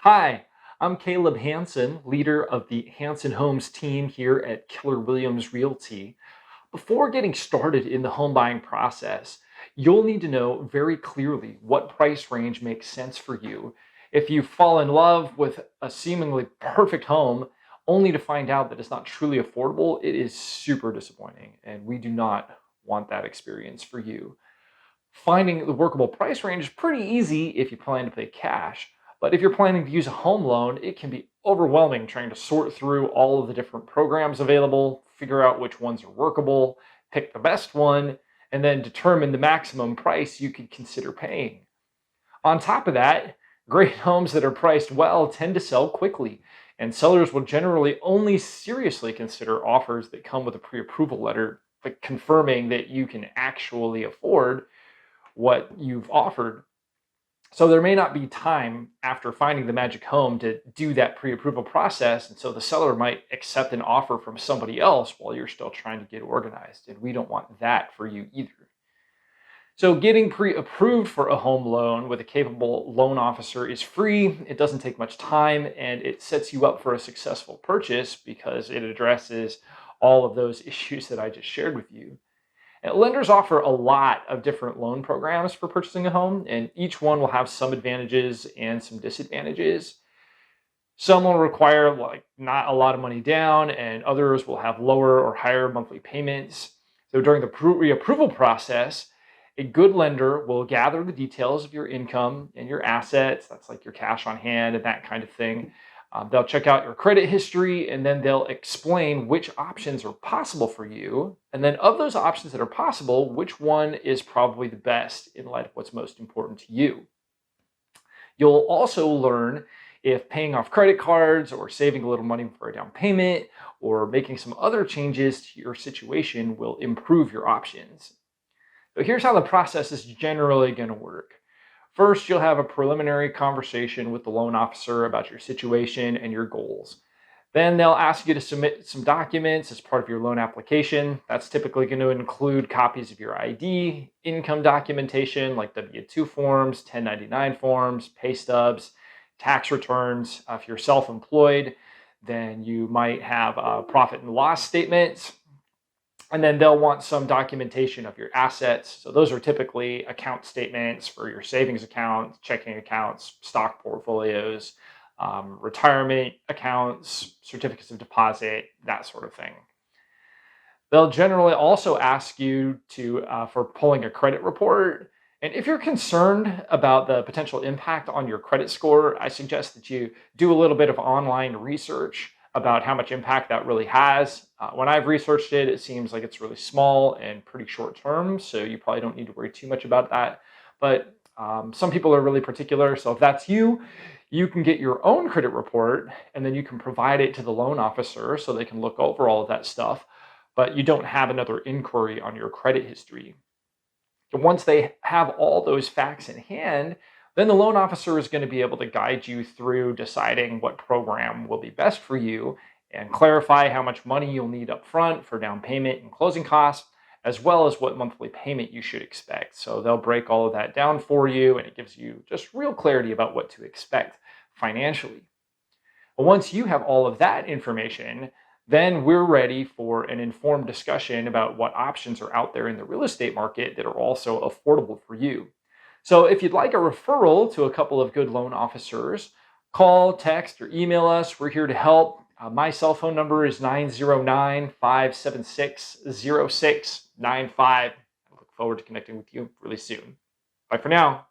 Hi, I'm Caleb Hanson, leader of the Hanson Homes team here at Keller Williams Realty. Before getting started in the home buying process, you'll need to know very clearly what price range makes sense for you. If you fall in love with a seemingly perfect home only to find out that it's not truly affordable, it is super disappointing, and we do not want that experience for you. Finding the workable price range is pretty easy if you plan to pay cash. But if you're planning to use a home loan, it can be overwhelming trying to sort through all of the different programs available, figure out which ones are workable, pick the best one, and then determine the maximum price you could consider paying. On top of that, great homes that are priced well tend to sell quickly, and sellers will generally only seriously consider offers that come with a pre approval letter, like confirming that you can actually afford what you've offered. So there may not be time after finding the magic home to do that pre-approval process. And so the seller might accept an offer from somebody else while you're still trying to get organized. And we don't want that for you either. So getting pre-approved for a home loan with a capable loan officer is free. It doesn't take much time and it sets you up for a successful purchase because it addresses all of those issues that I just shared with you. And lenders offer a lot of different loan programs for purchasing a home, and each one will have some advantages and some disadvantages. Some will require like not a lot of money down, and others will have lower or higher monthly payments. So during the pre-approval process, a good lender will gather the details of your income and your assets. That's like your cash on hand and that kind of thing. They'll check out your credit history and then they'll explain which options are possible for you. And then, of those options that are possible, which one is probably the best in light of what's most important to you. You'll also learn if paying off credit cards or saving a little money for a down payment or making some other changes to your situation will improve your options. So, here's how the process is generally going to work. First, you'll have a preliminary conversation with the loan officer about your situation and your goals. Then they'll ask you to submit some documents as part of your loan application. That's typically going to include copies of your ID, income documentation like W-2 forms, 1099 forms, pay stubs, tax returns. If you're self-employed, then you might have profit and loss statements, and then they'll want some documentation of your assets. So those are typically account statements for your savings account, checking accounts, stock portfolios, retirement accounts, certificates of deposit, that sort of thing. They'll generally also ask you to for pulling a credit report. And if you're concerned about the potential impact on your credit score, I suggest that you do a little bit of online research about how much impact that really has. When I've researched it, it seems like it's really small and pretty short term, so you probably don't need to worry too much about that. But some people are really particular, so if that's you, you can get your own credit report and then you can provide it to the loan officer so they can look over all of that stuff, but you don't have another inquiry on your credit history. And once they have all those facts in hand, then the loan officer is going to be able to guide you through deciding what program will be best for you and clarify how much money you'll need up front for down payment and closing costs, as well as what monthly payment you should expect. So they'll break all of that down for you and it gives you just real clarity about what to expect financially. But once you have all of that information, then we're ready for an informed discussion about what options are out there in the real estate market that are also affordable for you. So if you'd like a referral to a couple of good loan officers, call, text, or email us. We're here to help. My cell phone number is 909-576-0695. I look forward to connecting with you really soon. Bye for now.